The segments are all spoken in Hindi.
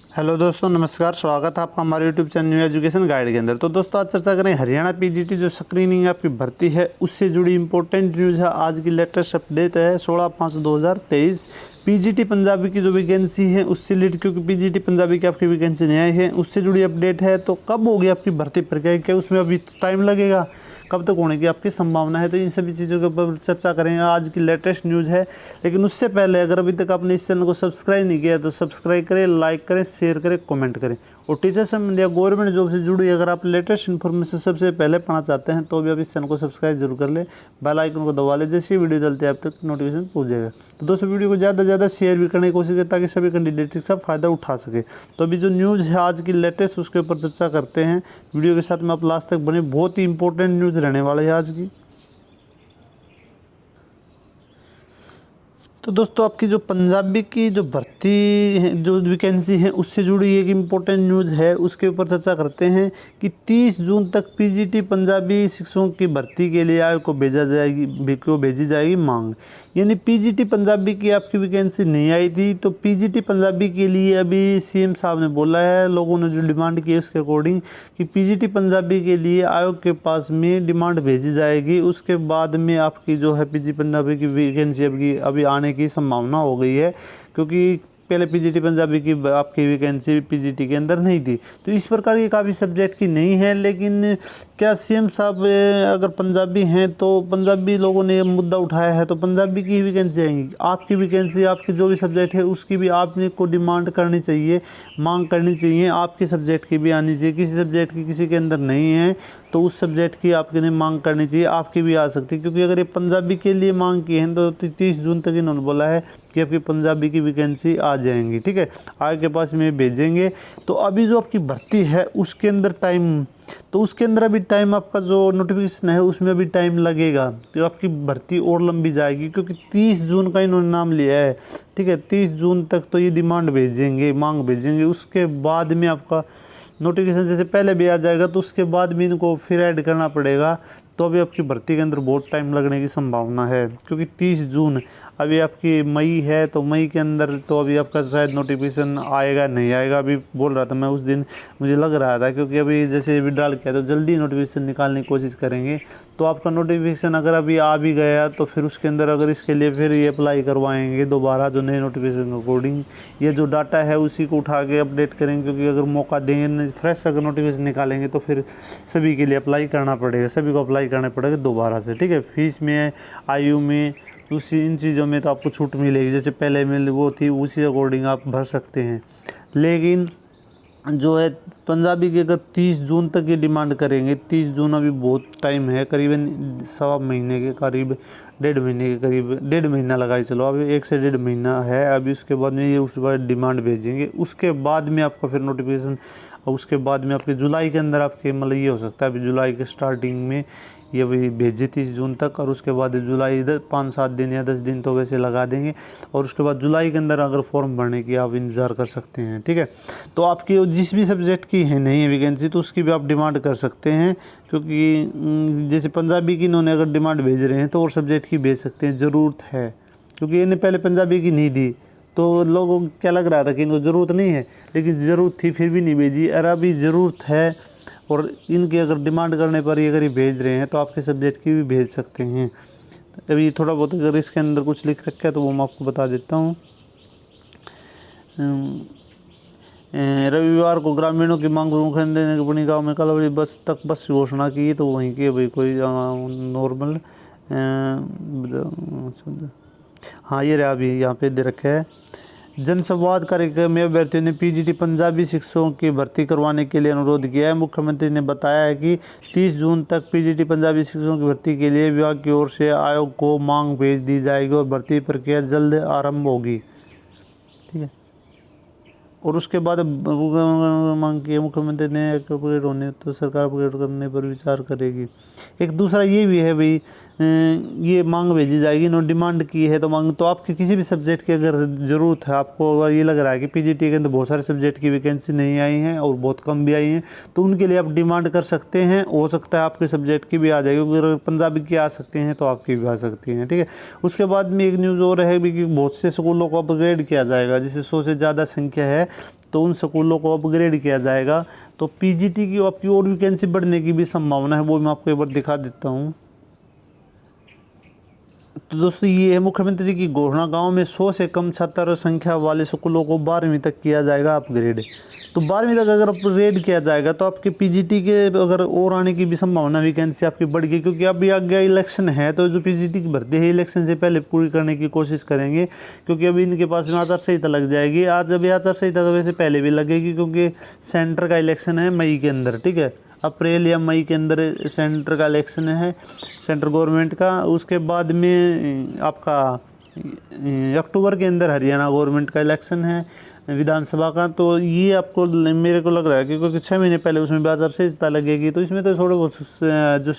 हेलो दोस्तों, नमस्कार। स्वागत है आपका हमारे YouTube channel new education guide के अंदर। तो दोस्तों, आज चर्चा करें हरियाणा पीजीटी जो स्क्रीनिंग आपकी भर्ती है उससे जुड़ी इंपॉर्टेंट न्यूज़ है। आज की लेटेस्ट अपडेट है 16/5/2023। पीजीटी पंजाबी की जो वैकेंसी है उससे रिलेटेड, क्योंकि पीजीटी पंजाबी की आपकी वैकेंसी नहीं आई है, उससे जुड़ी अपडेट है। तो कब होगी आपकी भर्ती प्रक्रिया, क्या उसमें अभी टाइम लगेगा, कब तक होने की आपकी संभावना है, तो इन सभी चीज़ों के ऊपर चर्चा करेंगे। आज की लेटेस्ट न्यूज़ है। लेकिन उससे पहले अगर अभी तक आपने इस चैनल को सब्सक्राइब नहीं किया तो सब्सक्राइब करें, लाइक करें, शेयर करें, कमेंट करें। और टीचर संबंधी या गवर्नमेंट जॉब से जुड़ी अगर आप लेटेस्ट इन्फॉर्मेशन सबसे पहले पाना चाहते हैं तो भी आप इस चैनल को सब्सक्राइब जरूर कर लें, बेल आइकन को दबा लें। जैसे वीडियो चलते हैं आप तक नोटिफिकेशन पहुंच जाएगा। तो दोस्तों, वीडियो को ज़्यादा से ज़्यादा शेयर भी करने की कोशिश करें ताकि सभी कैंडिडेट इसका फ़ायदा उठा सके। तो अभी जो न्यूज़ है आज की लेटेस्ट उसके ऊपर चर्चा करते हैं। वीडियो के साथ में आप लास्ट तक बने, बहुत ही इंपॉर्टेंट न्यूज़ रहने वाला है आज की। तो दोस्तों, आपकी जो पंजाबी की जो भर्ती है, जो वैकेंसी है उससे जुड़ी एक इम्पोर्टेंट न्यूज़ है, उसके ऊपर चर्चा करते हैं कि 30 जून तक पीजीटी पंजाबी शिक्षकों की भर्ती के लिए आयोग को भेजी जाएगी मांग। यानी पीजीटी पंजाबी की आपकी वैकेंसी नहीं आई थी, तो पीजीटी पंजाबी के लिए अभी सीएम साहब ने बोला है, लोगों ने जो डिमांड की है उसके अकॉर्डिंग, कि पीजीटी पंजाबी के लिए आयोग के पास में डिमांड भेजी जाएगी। उसके बाद में आपकी जो है पीजीटी पंजाबी की वैकेंसी अभी आने की संभावना हो गई है, क्योंकि पहले पीजीटी पंजाबी की आपकी वैकेंसी पीजीटी के अंदर नहीं थी। तो इस प्रकार की काफ़ी सब्जेक्ट की नहीं है। लेकिन क्या सीएम साहब अगर पंजाबी हैं तो पंजाबी लोगों ने मुद्दा उठाया है तो पंजाबी की वैकेंसी आएंगी। आपकी वैकेंसी, आपकी जो भी सब्जेक्ट है उसकी भी आपने को डिमांड करनी चाहिए, मांग करनी चाहिए। आपके सब्जेक्ट की भी आनी चाहिए। किसी सब्जेक्ट की किसी के अंदर नहीं है तो उस सब्जेक्ट की आपके लिए मांग करनी चाहिए, आपकी भी आ सकती है। क्योंकि अगर ये पंजाबी के लिए मांग की है तो 30 जून तक इन्होंने बोला है कि आपकी पंजाबी की वैकेंसी आ जाएंगी। ठीक है, आगे के पास में भेजेंगे। तो अभी जो आपकी भर्ती है उसके अंदर टाइम, तो उसके अंदर अभी टाइम, आपका जो नोटिफिकेशन है उसमें अभी टाइम लगेगा। तो आपकी भर्ती और लंबी जाएगी, क्योंकि 30 जून का इन्होंने नाम लिया है। ठीक है, 30 जून तक तो ये डिमांड भेजेंगे, मांग भेजेंगे। उसके बाद में आपका नोटिफिकेशन जैसे पहले भी आ जाएगा तो उसके बाद भी इनको फिर ऐड करना पड़ेगा। तो अभी आपकी भर्ती के अंदर बहुत टाइम लगने की संभावना है, क्योंकि 30 जून अभी आपकी मई है, तो मई के अंदर तो अभी आपका शायद नोटिफिकेशन आएगा नहीं आएगा। अभी बोल रहा था मैं उस दिन, मुझे लग रहा था, क्योंकि अभी जैसे विड्रॉल किया तो जल्दी नोटिफिकेशन निकालने की कोशिश करेंगे। तो आपका नोटिफिकेशन अगर अभी आ भी गया तो फिर उसके अंदर अगर इसके लिए फिर ये अप्लाई करवाएंगे दोबारा जो नए नोटिफिकेशन के अकॉर्डिंग, ये जो डाटा है उसी को उठा के अपडेट करेंगे। क्योंकि अगर मौका देंगे, फ्रेश अगर नोटिफिकेशन निकालेंगे तो फिर सभी के लिए अप्लाई करना पड़ेगा, सभी को अप्लाई करना पड़ेगा दोबारा से। ठीक है, फीस में, आयु में, उसी इन चीज़ों में तो आपको छूट मिलेगी। जैसे पहले में वो थी उसी अकॉर्डिंग आप भर सकते हैं। लेकिन जो है पंजाबी की अगर 30 जून तक ये डिमांड करेंगे, 30 जून अभी बहुत टाइम है, करीबन सवा महीने के करीब, 1.5 महीने के करीब, 1.5 महीना लगाई चलो, अभी 1 से 1.5 महीना है अभी। उसके बाद में ये उसके बाद डिमांड भेजेंगे। उसके बाद में आपका फिर नोटिफिकेशन, और उसके बाद में आपके जुलाई के अंदर आपके मतलब ये हो सकता है अभी जुलाई के स्टार्टिंग में ये भी भेजे 30 जून तक। और उसके बाद जुलाई 5-7 दिन या 10 दिन तो वैसे लगा देंगे। और उसके बाद जुलाई के अंदर अगर फॉर्म भरने की आप इंतज़ार कर सकते हैं। ठीक है, तो आपकी जिस भी सब्जेक्ट की है नहीं है वैकेंसी तो उसकी भी आप डिमांड कर सकते हैं। क्योंकि जैसे पंजाबी की इन्होंने अगर डिमांड भेज रहे हैं तो और सब्जेक्ट की भेज सकते हैं, ज़रूरत है। क्योंकि इन्हें पहले पंजाबी की नहीं दी तो लोगों को क्या लग रहा था कि इनको ज़रूरत नहीं है, लेकिन ज़रूरत थी फिर भी नहीं भेजी। अरे अभी ज़रूरत है और इनकी अगर डिमांड करने पर अगर ये भेज रहे हैं तो आपके सब्जेक्ट की भी भेज सकते हैं। तो अभी थोड़ा बहुत अगर इसके अंदर कुछ लिख रखा है तो वो मैं आपको बता देता हूँ। रविवार को ग्रामीणों की मांग मुख्यमंत्री ने अपनी गाँव में कल बस तक बस घोषणा की, तो वहीं की अभी कोई नॉर्मल, हाँ ये रहा, अभी यहाँ पे दे रखा है। जनसंवाद कार्यक्रम में अभ्यर्थियों ने पीजीटी पंजाबी शिक्षकों की भर्ती करवाने के लिए अनुरोध किया है। मुख्यमंत्री ने बताया है कि 30 जून तक पीजीटी पंजाबी शिक्षकों की भर्ती के लिए विभाग की ओर से आयोग को मांग भेज दी जाएगी और भर्ती प्रक्रिया जल्द आरंभ होगी। ठीक है, और उसके बाद मांग की मुख्यमंत्री ने अपग्रेड होने तो सरकार अपग्रेड करने पर विचार करेगी। एक दूसरा ये भी है भाई, ये मांग भेजी जाएगी, इन्होंने डिमांड की है तो मांग, तो आपके किसी भी सब्जेक्ट की अगर ज़रूरत है, आपको अगर ये लग रहा है कि पीजीटी के अंदर बहुत सारे सब्जेक्ट की वैकेंसी नहीं आई हैं और बहुत कम भी आई हैं, तो उनके लिए आप डिमांड कर सकते हैं। हो सकता है आपके सब्जेक्ट की भी आ जाएगी, अगर पंजाबी की आ सकते हैं तो आपकी भी आ सकती हैं। ठीक है, उसके बाद में एक न्यूज़ और है भी कि बहुत से स्कूलों को अपग्रेड किया जाएगा, जिससे 100 से ज़्यादा संख्या है तो उन स्कूलों को अपग्रेड किया जाएगा। तो पीजीटी की आपकी और वैकेंसी बढ़ने की भी संभावना है, वो मैं आपको एक बार दिखा देता हूँ। तो दोस्तों ये है मुख्यमंत्री की घोषणा, गांव में 100 से कम छात्र संख्या वाले स्कूलों को 12वीं तक किया जाएगा अपग्रेड। तो 12वीं तक अगर अपग्रेड किया जाएगा तो आपके पीजीटी के अगर और आने की भी संभावना, वैकेंसी आपकी बढ़ गई, क्योंकि अभी आगे इलेक्शन है तो जो पीजीटी की भर्ती है इलेक्शन से पहले पूरी करने की कोशिश करेंगे, क्योंकि अभी इनके पास में आचार संहिता लग जाएगी। आज अभी आचार संहिता तो वैसे पहले भी लगेगी, क्योंकि सेंटर का इलेक्शन है मई के अंदर, ठीक है, अप्रैल या मई के अंदर सेंटर का इलेक्शन है, सेंट्रल गवर्नमेंट का। उसके बाद में आपका अक्टूबर के अंदर हरियाणा गवर्नमेंट का इलेक्शन है विधानसभा का। तो ये आपको मेरे को लग रहा है कि क्योंकि 6 महीने पहले उसमें आचार संहिता लगेगी, तो इसमें तो थोड़े बहुत जो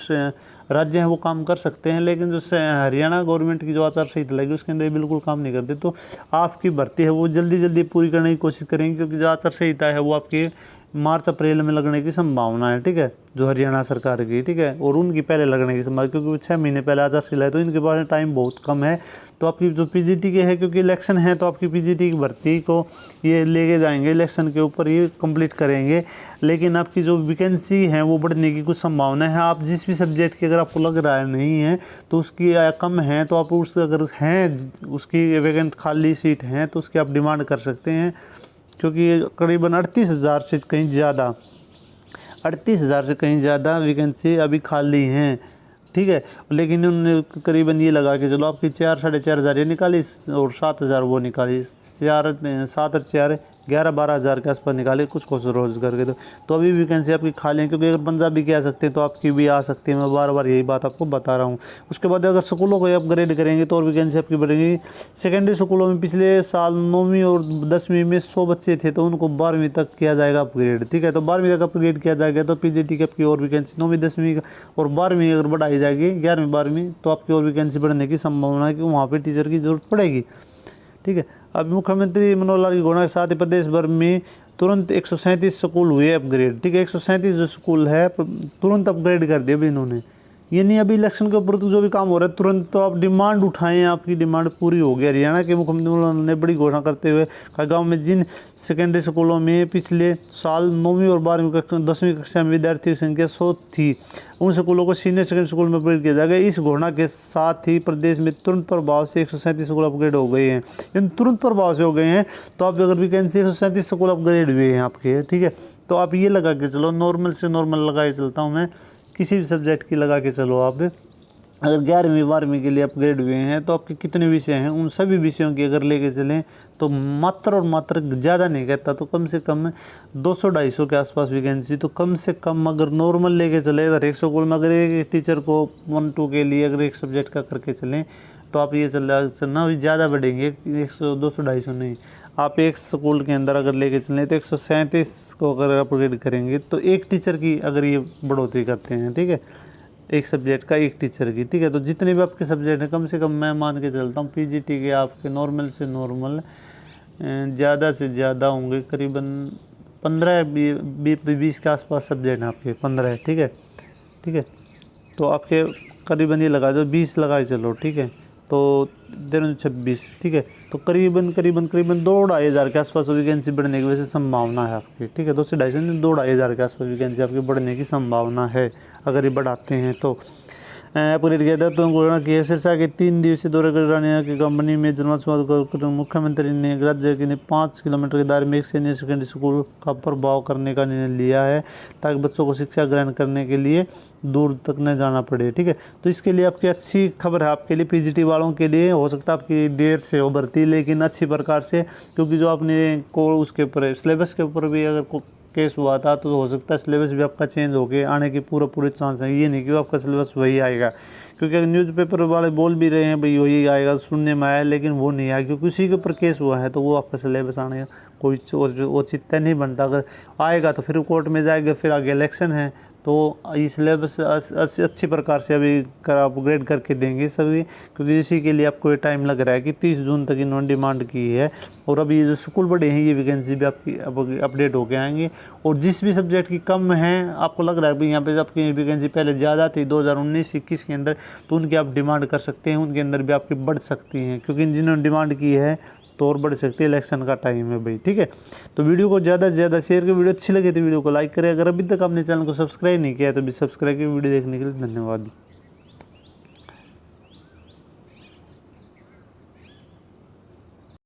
राज्य हैं वो काम कर सकते हैं, लेकिन जो हरियाणा गवर्नमेंट की जो आचार संहिता लगेगी उसके अंदर बिल्कुल काम नहीं करते। तो आपकी भर्ती है वो जल्दी जल्दी पूरी करने की कोशिश करेंगे, क्योंकि जो आचार संहिता है वो आपकी मार्च अप्रैल में लगने की संभावना है, ठीक है, जो हरियाणा सरकार की, ठीक है, और उनकी पहले लगने की संभावना, क्योंकि 6 महीने पहले आचार संहिता है तो इनके पास टाइम बहुत कम है। तो आपकी जो पीजीटी के है, क्योंकि इलेक्शन है तो आपकी पीजीटी की भर्ती को ये लेके जाएंगे, इलेक्शन के ऊपर ये कंप्लीट करेंगे, लेकिन आपकी जो वैकेंसी है वो बढ़ने की कुछ संभावना है। आप जिस भी सब्जेक्ट की अगर आपको लग रहा है नहीं है तो उसकी कम है, तो आप उस अगर हैं उसकी वैकेंट खाली सीट हैं तो उसकी आप डिमांड कर सकते हैं, क्योंकि करीबन 38,000 से कहीं ज़्यादा 38,000 से कहीं ज़्यादा वैकेंसी अभी खाली हैं, ठीक है। लेकिन उन्होंने करीबन ये लगा के चलो आपकी 4-4.5 ये निकाली और 7,000 वो निकाली, 7 और 4 11-12,000 के आसपास निकाले कुछ रोजगार के। तो अभी वैकेंसी आपकी खाली है, क्योंकि अगर पंजाबी की आ सकते हैं तो आपकी भी आ सकती है, मैं बार बार यही बात आपको बता रहा हूँ। उसके बाद अगर स्कूलों को अपग्रेड करेंगे तो और वैकेंसी आपकी बढ़ेगी। सेकेंडरी स्कूलों में पिछले साल 9वीं और 10वीं में 100 बच्चे थे तो उनको 12वीं तक किया जाएगा अपग्रेड, ठीक है। तो 12वीं तक अपग्रेड किया जाएगा तो पीजीटी की आपकी और वैकेंसी 9वीं 10वीं और 12वीं अगर बढ़ाई जाएगी 11वीं 12वीं तो आपकी और वैकेंसी बढ़ने की संभावना है कि वहाँ पर टीचर की जरूरत पड़ेगी, ठीक है। अब मुख्यमंत्री मनोहर लाल की घोषणा के साथ ही प्रदेश भर में तुरंत 137 स्कूल हुए अपग्रेड, ठीक है। 137 जो स्कूल है तुरंत अपग्रेड कर दिए अभी इन्होंने। ये नहीं अभी इलेक्शन के ऊपर जो भी काम हो रहा है तुरंत तो आप डिमांड उठाएं, आपकी डिमांड पूरी हो गई। हरियाणा के मुख्यमंत्री ने बड़ी घोषणा करते हुए कहा, गाँव में जिन सेकेंडरी स्कूलों में पिछले साल 9वीं और 12वीं कक्षा 10वीं कक्षा में विद्यार्थियों की संख्या 100 थी उन स्कूलों को सीनियर सेकेंडरी स्कूल में अपग्रेड किया जाएगा। इस घोषणा के साथ ही प्रदेश में तुरंत प्रभाव से 137 स्कूल अपग्रेड हो गए हैं। इन तुरंत प्रभाव से हो गए हैं तो आप अगर वैकेंसी 137 स्कूल अपग्रेड हुए हैं आपके, ठीक है। तो आप ये लगा के चलो, नॉर्मल से नॉर्मल लगा के चलता हूँ मैं, किसी भी सब्जेक्ट की लगा के चलो। आप अगर 11वीं 12वीं के लिए अपग्रेड हुए हैं तो आपके कितने विषय हैं उन सभी विषयों की अगर लेके चलें तो मात्र और मात्र ज़्यादा नहीं कहता तो कम से कम 200-250 के आसपास वैकेंसी। तो कम से कम अगर नॉर्मल लेके चले अगर 100 स्कूल में अगर एक टीचर को 1-2 के लिए अगर एक सब्जेक्ट का करके चलें तो आप ये चलना भी ज़्यादा बढ़ेंगे, 100 200-250 नहीं। आप एक स्कूल के अंदर अगर लेके चलें तो 137 को अगर अपग्रेड करेंगे तो एक टीचर की अगर ये बढ़ोतरी करते हैं, ठीक है, एक सब्जेक्ट का एक टीचर की, ठीक है। तो जितने भी आपके सब्जेक्ट हैं कम से कम मैं मान के चलता हूँ पीजीटी के आपके नॉर्मल से नॉर्मल ज़्यादा से ज़्यादा होंगे करीबन 15-20 के आसपास सब्जेक्ट हैं आपके, 15, ठीक है, ठीक है। तो आपके करीबन ये लगा दो 20 लगा चलो, ठीक है, तो 26, ठीक है। तो करीबन 2-2.5 के आसपास वैकेंसी बढ़ने की वजह से संभावना है आपकी, ठीक है। 2 से 2.5 2.5 के आसपास वैकेंसी आपकी बढ़ने की संभावना है अगर ये बढ़ाते हैं तो। अपग्रेड किया था तो घोषणा की है। सिरसा के 3 दिवसीय दौरे कर रानिया की कंपनी में जन्मोत्सव मुख्यमंत्री ने राज्य के 5 किलोमीटर के दायरे में एक सीनियर सेकेंडरी स्कूल का प्रभाव करने का निर्णय लिया है ताकि बच्चों को शिक्षा ग्रहण करने के लिए दूर तक न जाना पड़े, ठीक है। तो इसके लिए आपकी अच्छी खबर है आपके लिए, पीजीटी वालों के लिए। हो सकता है आपकी देर से हो भर्ती लेकिन अच्छी प्रकार से, क्योंकि जो आपने को उसके ऊपर सिलेबस के ऊपर भी अगर केस हुआ था तो हो सकता है सिलेबस भी आपका चेंज होके आने की पूरे चांस है। ये नहीं कि आपका सिलेबस वही आएगा, क्योंकि अगर न्यूज़पेपर वाले बोल भी रहे हैं भाई वही आएगा, सुनने में आया, लेकिन वो नहीं आया क्योंकि उसी के ऊपर केस हुआ है तो वो आपका सिलेबस आने का कोई औचित्य नहीं बनता। अगर आएगा तो फिर कोर्ट में जाएगा, फिर आगे इलेक्शन है तो ये सिलेबस अच्छी प्रकार से अभी अपग्रेड करके देंगे सभी, क्योंकि इसी के लिए आपको ये टाइम लग रहा है कि 30 जून तक इन्होंने डिमांड की है। और अभी ये जो स्कूल बड़े हैं ये वैकेंसी भी आपकी अपडेट होके आएंगे। और जिस भी सब्जेक्ट की कम है आपको लग रहा है भाई यहाँ पे आपकी वैकेंसी पहले ज़्यादा थी 2019-21 के अंदर, तो उनकी आप डिमांड कर सकते हैं, उनके अंदर भी आपकी बढ़ सकती हैं, क्योंकि जिन्होंने डिमांड की है तो और बढ़ सकती है। इलेक्शन का टाइम है भाई, ठीक है। तो वीडियो को ज़्यादा से ज़्यादा शेयर करें। वीडियो अच्छी लगे तो वीडियो को लाइक करें। अगर अभी तक आपने चैनल को सब्सक्राइब नहीं किया है तो भी सब्सक्राइब करें। वीडियो देखने के लिए धन्यवाद।